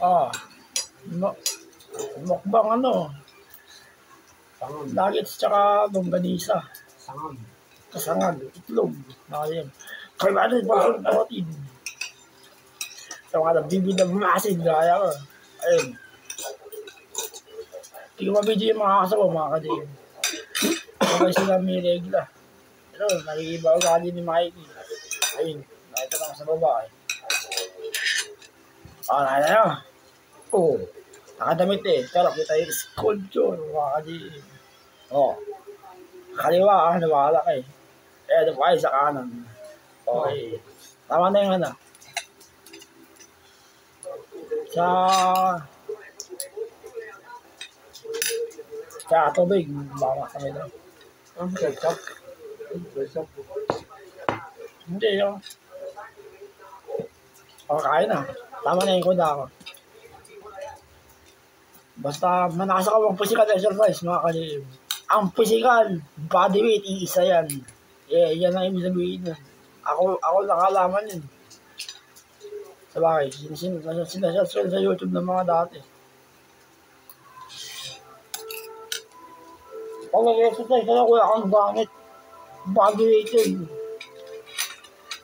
Ah, mukbang ano, Sangag. nuggets tsaka longganisa. Sangag. Kasangag, itlog. Nakaliyan. Kaya ano, parang protein. Sa mga nagbibig na bumasin, gaya ko. Ayun. Hindi ko mabidyo yung mga kasama, mga kadin. Sabay sila may regla. Pero, nakikiba ugali ni Mikey. Ayun, nakita lang sa babae. Nakita na. Oo. Nakadamit eh. Pero kita yung sculpture, mga kadin. Oo. Kaliwa, nawala ka eh. Eh, nawala sa kanan. Okay. Tama na yung ano. Sa tubig, bawa kami daw. Ang ketchup. Ketchup. Hindi yun. Kain na. Tama na yung kuda ko. Basta manakas ako ang physical exercise, mga kalihim. Ang physical, body weight, iisa yan. Eh, yan ang ibig sabihin nun. Ako nakalaman yun. Sabagay, sinasearch ko sa YouTube ng mga dati. Pag nag-exercise, kaya kuya kang bangit. Body weight yun.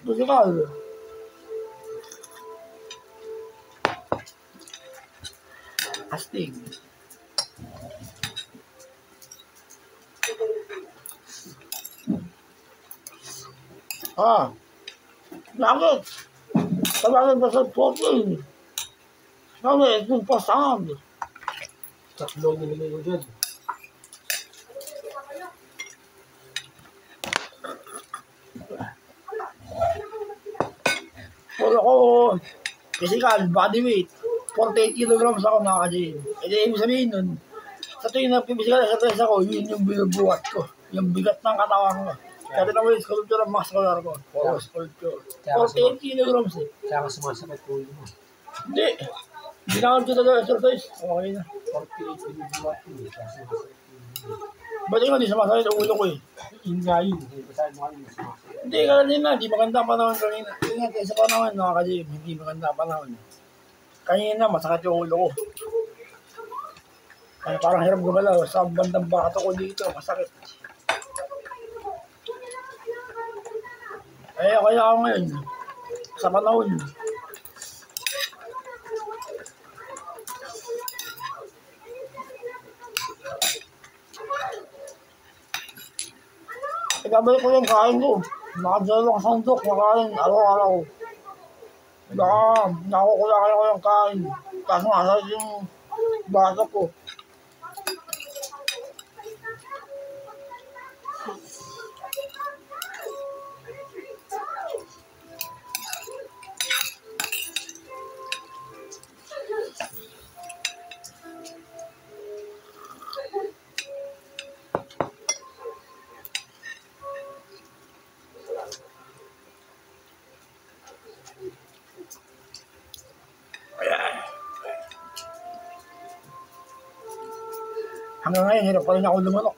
Physical. Astig. Bakit? Sabagay ba sa protein? Bakit? Itong pasang. Tatlo nilagay ko dyan. Puro ko, physical, body weight. 48 kilograms ako nakaka-gym. E di ibig sabihin nun, sa tuwing na physical exercise ako, yun yung binubuhat ko. Yung bigat ng katawan ko. Kaya tinawag yung sculpture ang muscular ko. Puro sculpture. 48 kilograms eh. Kaya ka sumasakit ulo mo. Hindi. Hindi na ako dito exercise. Okay na. 48 binubuhat ko eh. Kaya sumasakit ulo mo. Ba't yung hindi sumasakit ang ulo ko eh? Yun nga yun. Basahin mo kanina sumasakit. Hindi, kanina. Hindi maganda ang panahon kanina. Tingnan kayo sa panahon, nakaka-gym. Hindi maganda ang panahon. Kanina, masakit yung ulo ko. Kaya parang hirap gumalaw. Sa bandang bato ko dito, masakit. Eh, kaya ako ngayon. Sa panahon. Ibabalik ko yung kain ko. Nakadalawang sandok, makain, araw-araw. Nakukulangan ko yung kain. Tapos masakit yung baso ko. Hanggang ngayon, hirap pa rin ako lumunok.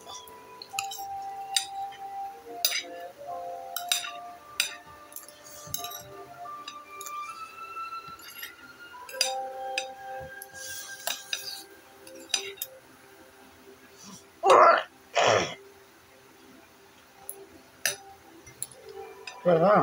Kaya na.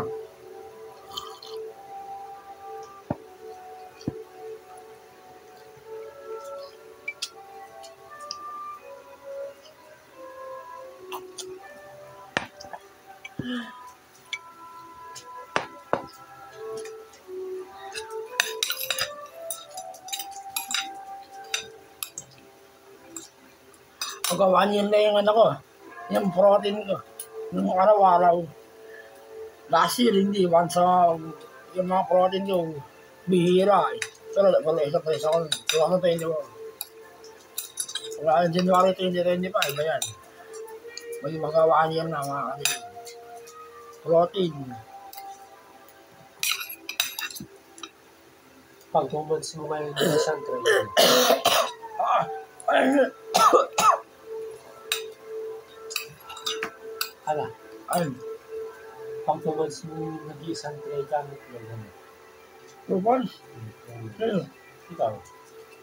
Pagkawan yun na yung ano ko, yung protein ko, yung araw-araw. Last year, hindi. Once yung mga protein ko, bihira eh. Pero wala isa pa isa ko. So, ano tayo nyo? Wala, January 2025, ba yan? May magkawaan yan na mga kanil. Protein. Pag 2 months mo may isang training. Hala. Ayun. Pag 2 months mo nag-iisang tray gamit mo. 2 months? Ayun. Ikaw,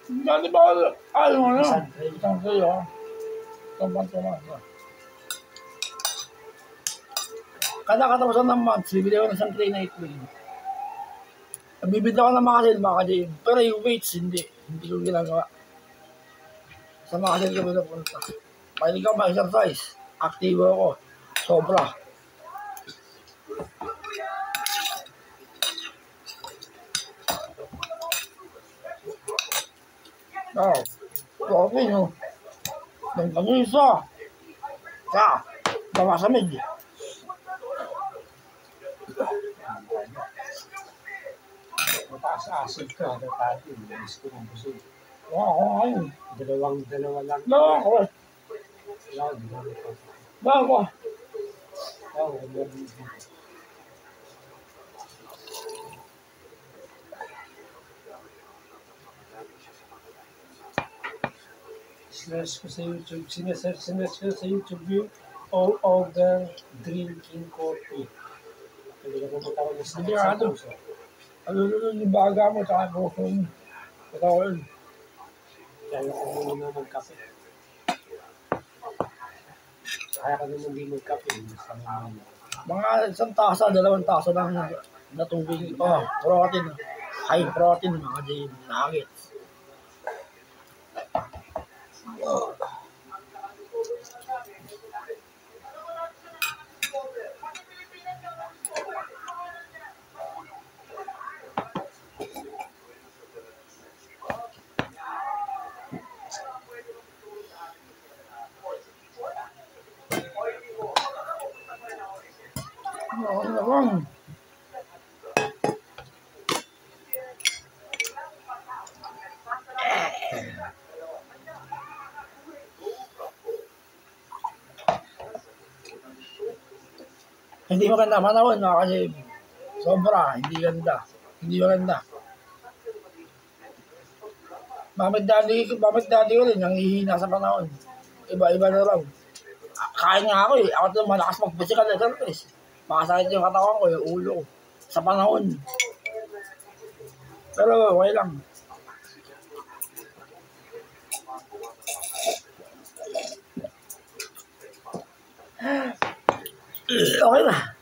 Dati ba, alam mo na, isang tray. isang sa'yo, isang pantumas. Kada katapusan ng month, bibili ko ng isang tray na itlog. Bibili ako ng makasil, makajim. Pero yung weights, hindi ko ginagawa. Sa makasil ko pinapunta. Mahilig ako ma-exercise. Aktibo ako. Sobra. Okay, no? Nang kanisa. Masamig. Mataas acid ka, dati, minis ko ng busog. Ayun. Dalawa lang. Ako. Wala, ginamit ko. Ako. Oo, wala. Sinesearch ko sa YouTube, sinesearch ko sa YouTube yung all over drinking coffee. Hindi na pumunta ko sa Hindi nga ito. puso. Ano yung baga mo sa puso mo? Ito yun. Kaya ko muna magkape. Kaya ka naman di magkape. Mga isang tasa, 2 tasa lang na tubig. Protein. High protein, mga Jim. Nuggets. Ano naman? Hindi maganda manawin, kasi sobra, hindi ganda. Hindi maganda. Bakit dati ko rin, nanghihina sa panahon. Iba-iba na lang. Kain nga ako eh. Ako ito malakas mag-physical exercise. Makasakit yung katawan ko, yung ulo ko. Sa panahon. Pero okay lang. Okay na.